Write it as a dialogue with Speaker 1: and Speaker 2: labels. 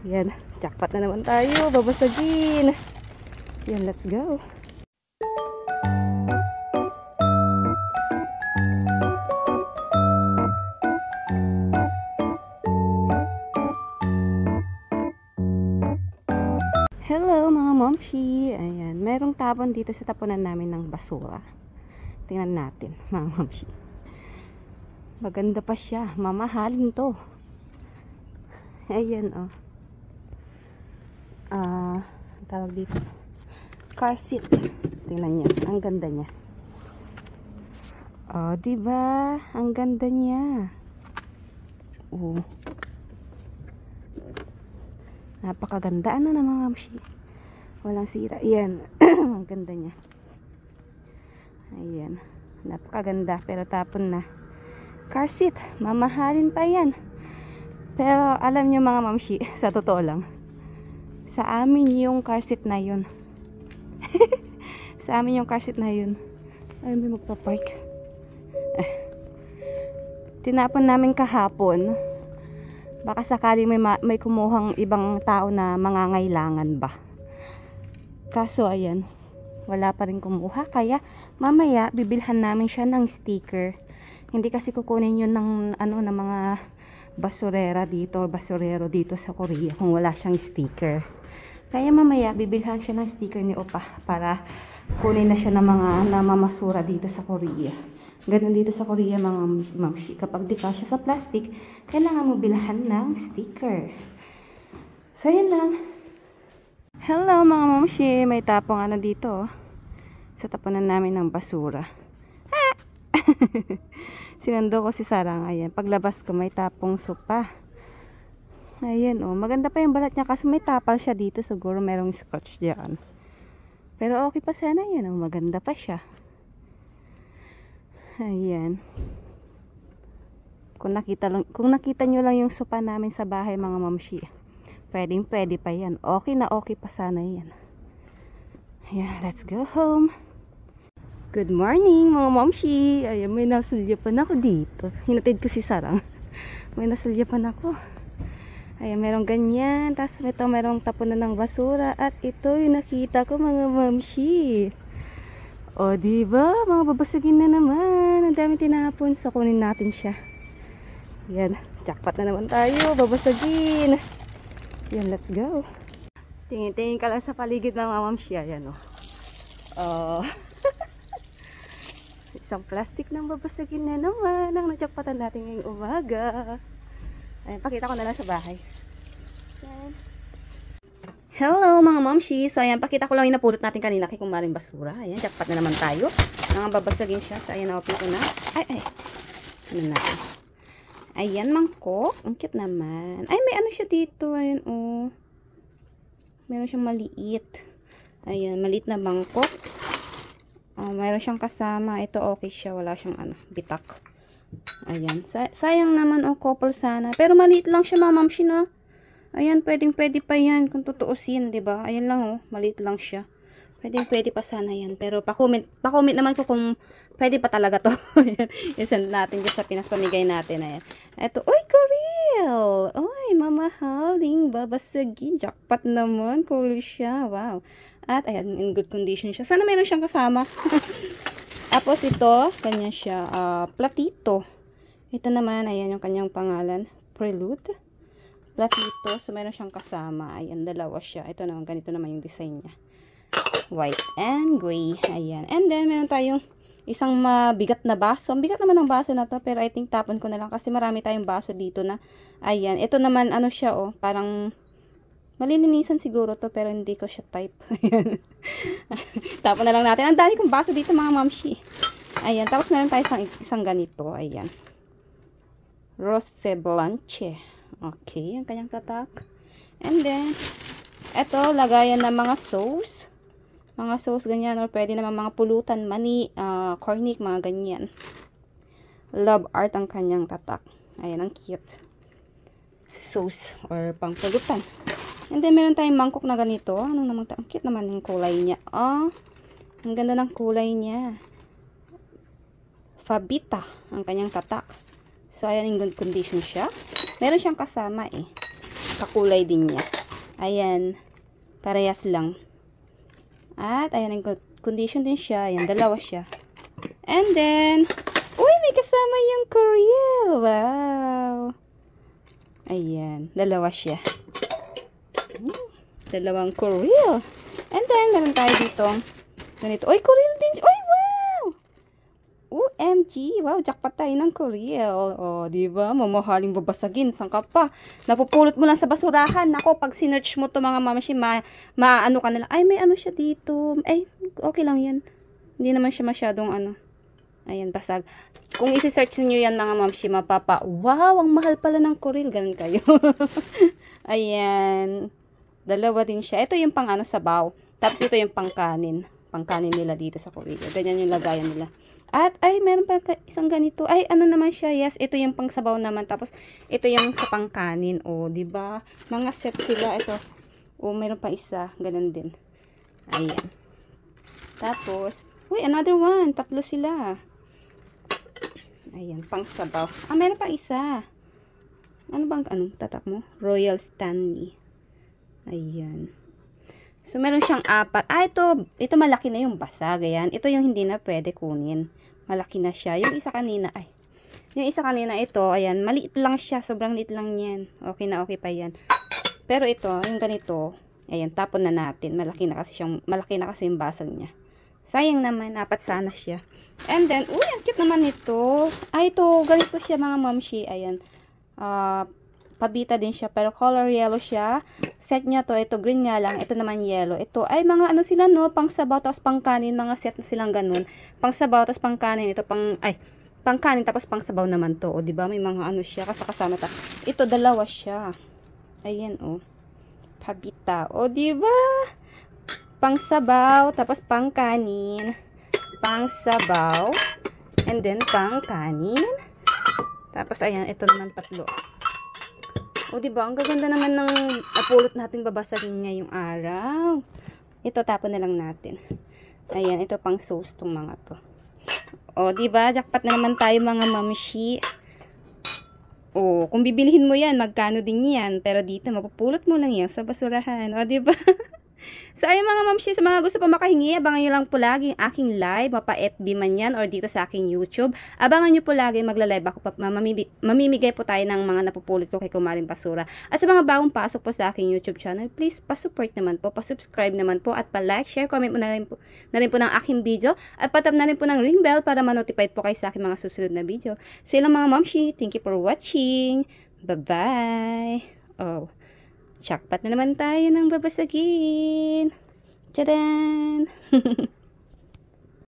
Speaker 1: Yan, jackpot na naman tayo. Babasagin. Yan, let's go. Hello mga momshi. Ayan, merong tapon dito sa tapunan namin ng basura. Tingnan natin mga momshi. Maganda pa siya. Mamahalin to. Ayan oh. Tawag dito. Car seat. Tingnan niyo. Ang ganda niya. Oh, diba? Ang ganda niya. Oh. Napakaganda. Ano na mga mamshi? Walang sira. Ayan. Ang ganda niya. Ayan. Napakaganda. Pero tapon na. Car seat. Mamahalin pa yan. Pero alam nyo mga mamshi, sa totoo lang, sa amin yung car seat na yun. Sa amin yung car seat na yun. Ay, may magpapark. Tinapon namin kahapon. Baka sakali may kumuhang ibang tao na mangangailangan ba. Kaso ayan, wala pa rin kumuha. Kaya mamaya bibilhan namin siya ng sticker. Hindi kasi kukunin yun ng ng mga basurera dito or basurero dito sa Korea kung wala siyang sticker. Kaya mamaya bibilhan siya ng sticker ni Opa para kunin na siya ng mga namamasura dito sa Korea. Ganun dito sa Korea mga mamshi. Kapag di ka siya sa plastic, kailangan mo bilhan ng sticker. So yun lang. Hello mga mamshi. May tapong dito sa tapunan namin ng basura. Sinundo ko si Sarang. Ayan, paglabas ko may tapong sopa. Ayan oh, maganda pa yung balat niya kasi may tapal siya dito. Siguro merong scratch diyan. Pero okay pa sana yan oh, maganda pa siya. Ayan. Kung nakita nyo lang yung sopa namin sa bahay mga mamshi, pwede pa yan. Okay na okay pa sana yan. Ayan, let's go home. Good morning mga momshi. Ayan, may nasulyapan ako dito. Hinatid ko si Sarang. May nasulyapan ako. Ayan, merong ganyan. Tapos ito merong tapunan ng basura. At ito yung nakita ko mga momshi. O diba? Mga babasagin na naman. Ang dami tinapon. So kunin natin siya. Ayan, jackpot na naman tayo. Babasagin. Ayan, let's go. Tingin-tingin ka lang sa paligid ng mga momshi. Ayan o. Isang plastic ng babasagin na naman ang najakpatan natin ngayong umaga. Ayan, pakita ko na lang sa bahay. Ayan. Hello mga momshi. So ayan, pakita ko lang yung napulot natin kanina kay kumaring basura. Ayan, jackpot na naman tayo. Nang babasagin siya. So ayan, na-open ko na. Ay. Ano natin? Ayan, mangkok. Ang cute naman. Ay, may ano siya dito. Ayan, oh. Meron siyang maliit. Ayan, maliit na mangkok. Mayroon siyang kasama. Ito okay siya. Wala siyang bitak. Ayan. Sayang naman couple sana. Pero maliit lang siya mga mamshi na. Ayan, pwede pa yan kung tutuusin, 'di ba? Ayan lang maliit lang siya. Pwede pa sana yan. Pero pa-comment naman ko kung pwede pa talaga to. Ayan. I-send natin dyan sa pinaspamigay natin. Ayan. Ito, oy, Koreal! Oy, mamahaling babasagin. Jackpot naman. Cool siya. Wow. At ayan, in good condition siya. Sana meron siyang kasama. Tapos ito, kanya siya, platito. Ito naman, ayan yung kanyang pangalan. Prelude. Platito. So, meron siyang kasama. Ayan, dalawa siya. Ito naman, ganito naman yung design niya. White and gray. Ayan. And then, meron tayong isang mabigat na baso. Ang bigat naman ng baso na to. Pero I think tapon ko na lang kasi marami tayong baso dito na. Ayan. Ito naman, ano siya, parang malilinisan siguro to pero hindi ko siya type. Ayan. Tapon na lang natin. Ang dami kong baso dito mga mamshi. Ayan. Tapos meron tayo isang ganito. Ayan. Rose Blanche. Okay. Ang kanyang tatak. And then, eto, lagayan ng mga sauce. Mga sauce ganyan. Or pwede naman mga pulutan. Mani, cornic, mga ganyan. Love art ang kanyang tatak. Ayan. Ang cute. Sauce or pangpulutan. And then, meron tayong mangkok na ganito. Anong naman? Ang cute naman yung kulay niya. Ang ganda ng kulay niya. Fabita ang kanyang tatak. So, ayan, in good condition siya. Meron siyang kasama kakulay din niya. Ayan. Parehas lang. At, ayan, ang condition din siya. Ayan, dalawa siya. And then, uy, may kasama yung Koreal. Wow. Ayan, dalawa siya. Dalawang Koreal. And then, meron tayo dito. Ganito. Uy, Koreal din. Uy, wow! OMG. Wow, jackpot tayo ng Koreal. O, diba? Mamahaling babasagin. Saan ka pa? Napupulot mo lang sa basurahan. Ako, pag sinearch mo to mga mamashi, maano ka na lang. Ay, may ano siya dito. Ay, okay lang yan. Hindi naman siya masyadong ano. Ayan, basag. Kung isi-search niyo yan mga mamshi, wow, ang mahal pala ng Koreal. Ganun kayo. Ayan. Dalawa din siya. Ito yung pang ano, sabaw. Tapos ito yung pangkanin. Pangkanin nila dito sa Korea. Ganyan yung lagayan nila. At, ay, meron pa isang ganito. Ay, ano naman siya? Yes, ito yung pang sabaw naman. Tapos, ito yung sa pangkanin. O, diba? Mga set sila. Ito. O, meron pa isa. Ganun din. Ayan. Tapos, uy, another one. Tatlo sila. Ayan, pang sabaw. Ah, meron pa isa. Ano bang, anong tatak mo? Royal Stanley. Ayan. So, meron siyang apat. Ah, ito malaki na yung basag. Ayan. Ito yung hindi na pwede kunin. Malaki na siya. Yung isa kanina, yung isa kanina ito, ayan, maliit lang siya. Sobrang liit lang yan. Okay na okay pa yan. Pero ito, yung ganito, ayan, tapon na natin. Malaki na kasi yung basag niya. Sayang naman, apat sana siya. And then, uy, ang cute naman ito. Ay, ito, ganito siya mga mamshi. Ayan. Pabita din siya, pero color yellow siya. Set niya to, ito green nga lang, ito naman yellow. Ito ay mga ano sila no, pang sabaw tapos pang kanin, mga set na silang ganun. Pang sabaw tapos pang kanin, ito pang kanin tapos pang sabaw naman to. O di ba? May mga ano siya kasama ta. Ito dalawa siya. Ayan oh. Pabita. O di ba? Pang sabaw tapos pang kanin, pang sabaw, and then pang kanin. Tapos ayan, ito naman tatlo. O, diba? Ang gaganda naman ng napulot natin babasagin ngayong araw. Ito, tapon na lang natin. Ayan, ito pang sauce tong mga to. O, diba? Jackpot na naman tayo mga mamshi. O, kung bibilihin mo yan, magkano din yan. Pero dito, mapupulot mo lang yan sa basurahan. O, diba? So, ayun mga mamshi, sa mga gusto pa makahingi, abangan nyo lang po lagi ang aking live, mapa FB man yan, or dito sa aking YouTube. Abangan nyo po lagi, magla-live ako, mamimigay po tayo ng mga napupulot ko kay Kumaring Basura. At sa mga bagong pasok po sa aking YouTube channel, please, pa-support naman po, pa-subscribe naman po, at pa-like, share, comment mo na rin po ng aking video, at patap na rin po ng ring bell para ma-notified po kayo sa aking mga susunod na video. So, ilang mga mamshi, thank you for watching. Bye-bye. Oh. Jackpot na naman tayo ng babasagin. Tchadan!